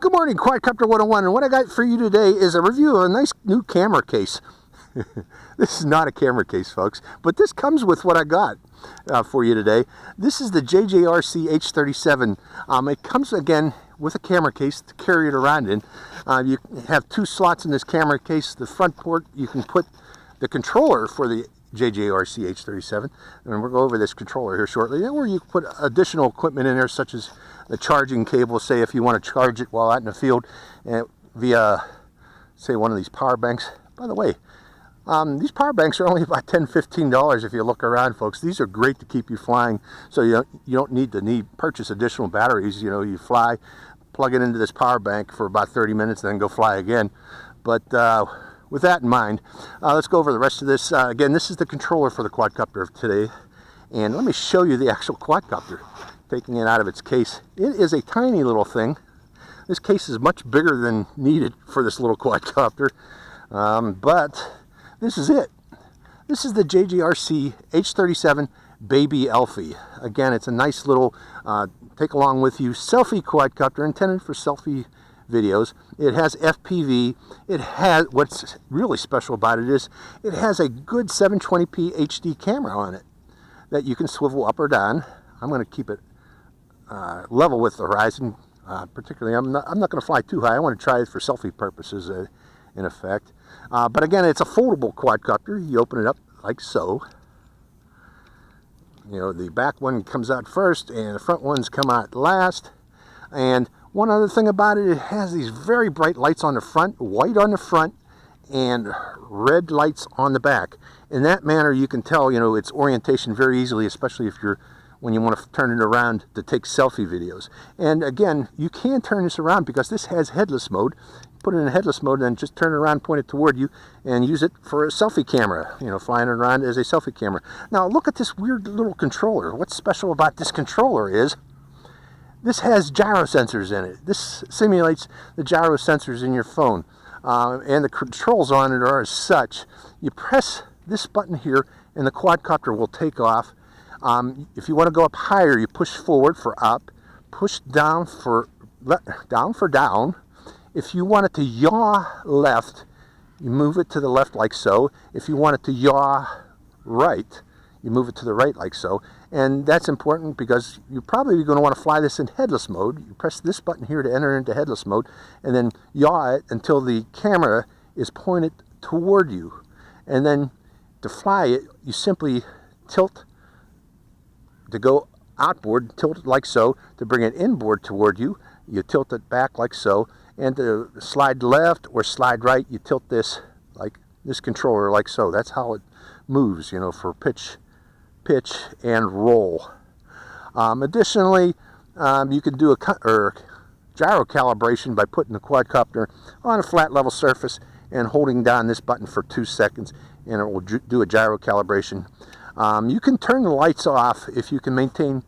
Good morning, Quadcopter 101, and what I got for you today is a review of a nice new camera case. This is not a camera case, folks, but this comes with what I got for you today. This is the JJRC H37. It comes again with a camera case to carry it around in. You have two slots in this camera case. The front port, you can put the controller for the JJRC H37, and we'll go over this controller here shortly, or you can put additional equipment in there, such as the charging cable, say if you want to charge it while out in the field via, say, one of these power banks. By the way, these power banks are only about $10–15 if you look around, folks. These are great to keep you flying, so you don't need to purchase additional batteries. You know, you fly, plug it into this power bank for about 30 minutes, then go fly again. But with that in mind, let's go over the rest of this. Again, this is the controller for the quadcopter of today, and let me show you the actual quadcopter. Taking it out of its case, it is a tiny little thing. This case is much bigger than needed for this little quadcopter, but this is it. This is the JJRC H37 Baby Elfie. Again, it's a nice little take along with you selfie quadcopter, intended for selfie videos. It has FPV. It has, what's really special about it is it has a good 720p HD camera on it that you can swivel up or down. I'm going to keep it level with the horizon. Particularly, I'm not going to fly too high. I want to try it for selfie purposes, in effect. But again, it's a foldable quadcopter. You open it up like so. You know, the back one comes out first, and the front ones come out last. And one other thing about it, it has these very bright lights on the front, white on the front, and red lights on the back. In that manner, you can tell, you know, its orientation very easily, especially if you're when you want to turn it around to take selfie videos. And again, you can turn this around because this has headless mode. Put it in headless mode and then just turn it around, point it toward you, and use it for a selfie camera, you know, flying it around as a selfie camera. Now look at this weird little controller. What's special about this controller is this has gyro sensors in it. This simulates the gyro sensors in your phone. And the controls on it are as such. You press this button here and the quadcopter will take off. If you want to go up higher, you push forward for up, push down for down. If you want it to yaw left, you move it to the left like so. If you want it to yaw right, you move it to the right like so. And that's important because you're probably going to want to fly this in headless mode. You press this button here to enter into headless mode, and then yaw it until the camera is pointed toward you. And then to fly it, you simply tilt to go outboard, tilt it like so. To bring it inboard toward you, you tilt it back like so. And to slide left or slide right, you tilt this like this controller like so. That's how it moves, you know, for pitch and roll. Additionally, you can do a gyro calibration by putting the quadcopter on a flat level surface and holding down this button for 2 seconds, and it will do a gyro calibration. You can turn the lights off if you can maintain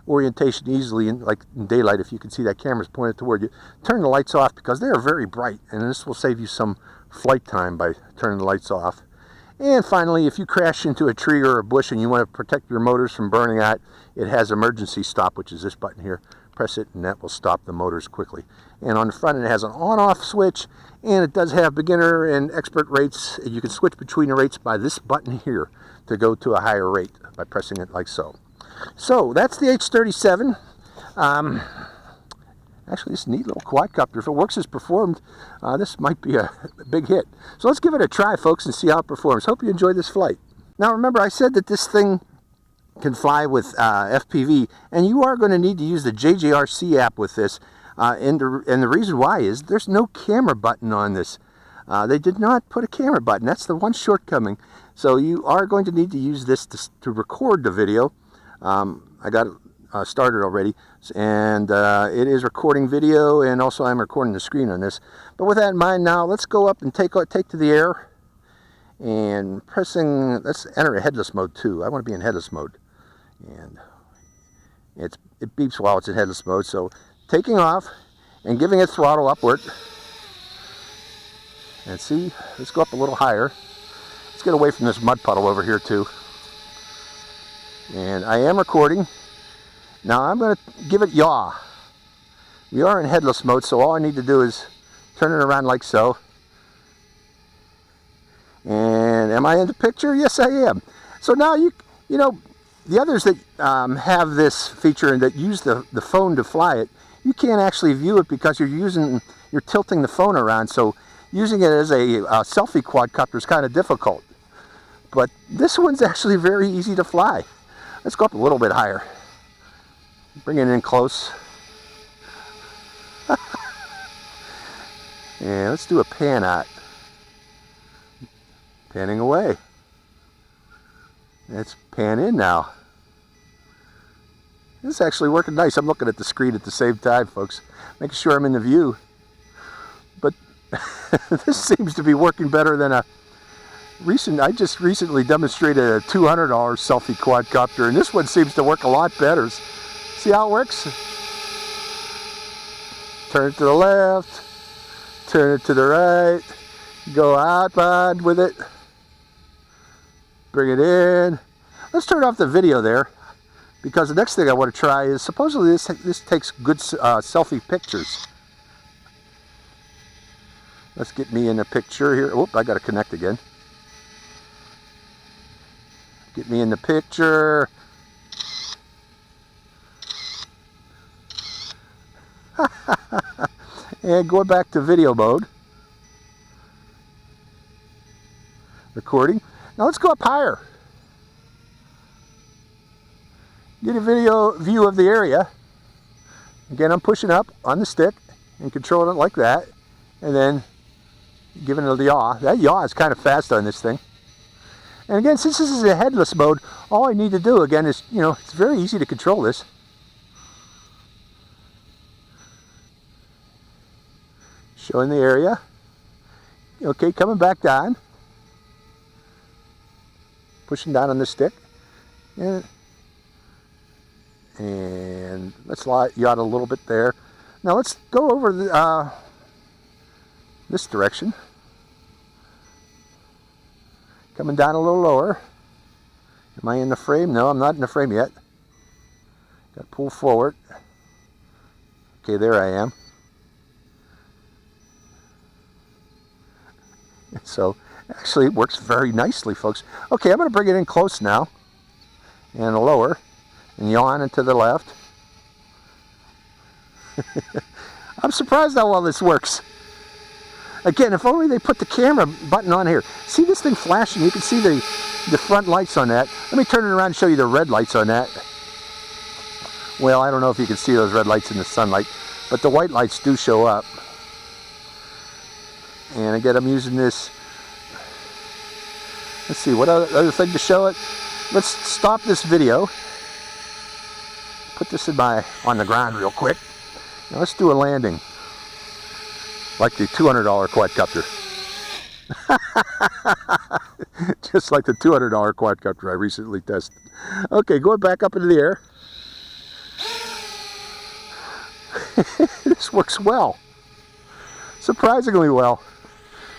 orientation easily, like in daylight. If you can see that camera's pointed toward you, turn the lights off because they are very bright, and this will save you some flight time by turning the lights off. And finally, if you crash into a tree or a bush and you want to protect your motors from burning out, it has emergency stop, which is this button here. Press it and that will stop the motors quickly. And on the front it has an on-off switch, and it does have beginner and expert rates. You can switch between the rates by this button here to go to a higher rate by pressing it like so. So that's the H37. Actually, this neat little quadcopter, if it works as performed, this might be a big hit. So let's give it a try, folks, and see how it performs. Hope you enjoyed this flight. Now remember, I said that this thing can fly with FPV, and you are going to need to use the JJRC app with this. And the reason why is there's no camera button on this. They did not put a camera button. That's the one shortcoming. So you are going to need to use this to record the video. I got it started already, and it is recording video, and also I'm recording the screen on this. But with that in mind, now let's go up and take to the air, and let's enter a headless mode too. I want to be in headless mode, and it beeps while it's in headless mode. So taking off and giving it throttle upward, and see, let's go up a little higher. Let's get away from this mud puddle over here too. And I am recording. Now I'm going to give it yaw. We are in headless mode, so all I need to do is turn it around like so. And am I in the picture? Yes, I am. So now you know, the others that have this feature and that use the phone to fly it, you can't actually view it because you're tilting the phone around. So using it as a selfie quadcopter is kind of difficult. But this one's actually very easy to fly. Let's go up a little bit higher. Bring it in close. And let's do a pan out. Panning away. Let's pan in now. This is actually working nice. I'm looking at the screen at the same time, folks, making sure I'm in the view. But this seems to be working better than I just recently demonstrated a $200 selfie quadcopter, and this one seems to work a lot better. See how it works? Turn it to the left, turn it to the right, go outbound with it, bring it in. Let's turn off the video there, because the next thing I want to try is, supposedly this takes good selfie pictures. Let's get me in the picture here. Oop, I got to connect again. Get me in the picture. And going back to video mode. Recording. Now let's go up higher. Get a video view of the area. Again, I'm pushing up on the stick and controlling it like that. And then giving it a yaw. That yaw is kind of fast on this thing. And again, since this is a headless mode, all I need to do again is, you know, it's very easy to control this. Showing the area. Okay, coming back down. Pushing down on the stick. And let's yaw a little bit there. Now let's go over the, this direction. Coming down a little lower. Am I in the frame? No, I'm not in the frame yet. Got to pull forward. Okay, there I am. So, actually it works very nicely, folks. Okay, I'm going to bring it in close now. And lower. And yaw on to the left. I'm surprised how well this works. Again, if only they put the camera button on here. See this thing flashing? You can see the front lights on that. Let me turn it around and show you the red lights on that. Well, I don't know if you can see those red lights in the sunlight, but the white lights do show up. And again, I'm using this. Let's see, what other thing to show it? Let's stop this video. Put this on the ground real quick. Now let's do a landing. Like the $200 quadcopter. Just like the $200 quadcopter I recently tested. Okay, going back up into the air. This works well. Surprisingly well.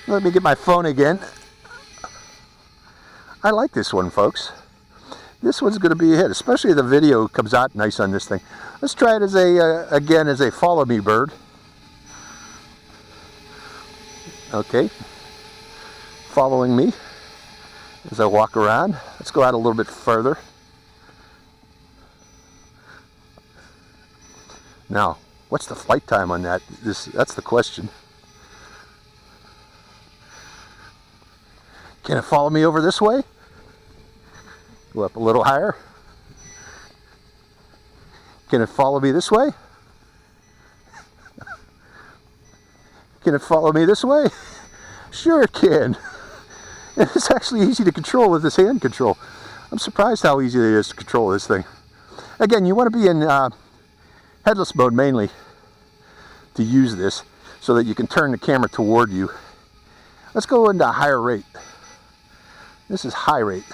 Let me get my phone again. I like this one, folks. This one's going to be a hit, especially if the video comes out nice on this thing. Let's try it as again as a follow me bird. Okay, following me as I walk around. Let's go out a little bit further. Now, what's the flight time on that? That's the question. Can it follow me over this way? Go up a little higher. Can it follow me this way? Can it follow me this way? Sure it can. And it's actually easy to control with this hand control. I'm surprised how easy it is to control this thing. Again, you want to be in headless mode mainly to use this so that you can turn the camera toward you. Let's go into a higher rate. This is high rate.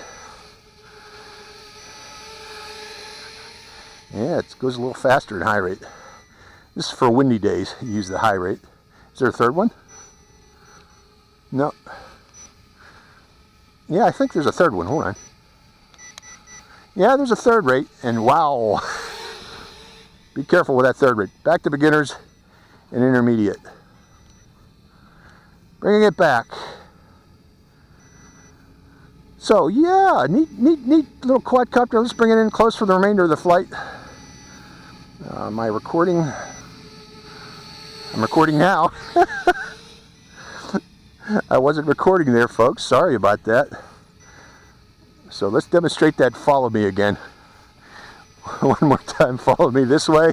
Yeah, it goes a little faster in high rate. This is for windy days. You use the high rate. Is there a third one? No. Yeah, I think there's a third one. Hold on. Yeah, there's a third rate. And wow. Be careful with that third rate. Back to beginners. and intermediate. Bringing it back. So yeah, neat little quadcopter. Let's bring it in close for the remainder of the flight. Am I recording? I'm recording now. I wasn't recording there, folks. Sorry about that. So let's demonstrate that follow me again. One more time, follow me this way.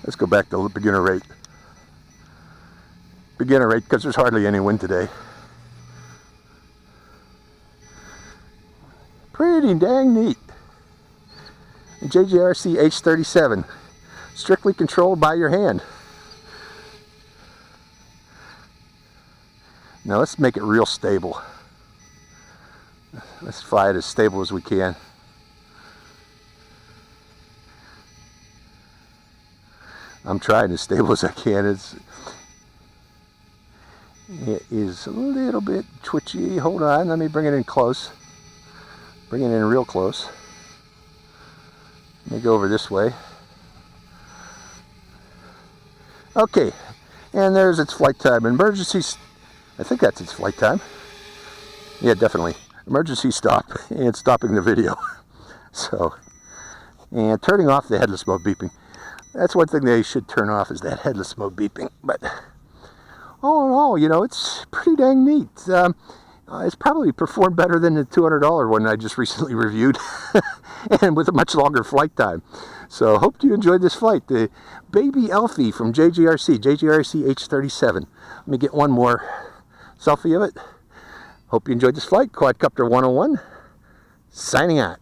Let's go back to beginner rate. Beginner rate, because there's hardly any wind today. Pretty dang neat. JJRC H37, strictly controlled by your hand. Now let's make it real stable. Let's fly it as stable as we can. I'm trying as stable as I can. It is a little bit twitchy. Hold on, let me bring it in close. Bring it in real close. Let me go over this way. Okay, and there's its flight time. Emergency, I think that's its flight time. Yeah, definitely. Emergency stop, and stopping the video. So, and turning off the headless mode beeping. That's one thing they should turn off, is that headless mode beeping. But all in all, you know, it's pretty dang neat. It's probably performed better than the $200 one I just recently reviewed, and with a much longer flight time. So hope you enjoyed this flight. The baby Elfie from JJRC H37. Let me get one more selfie of it. Hope you enjoyed this flight. Quadcopter 101, signing out.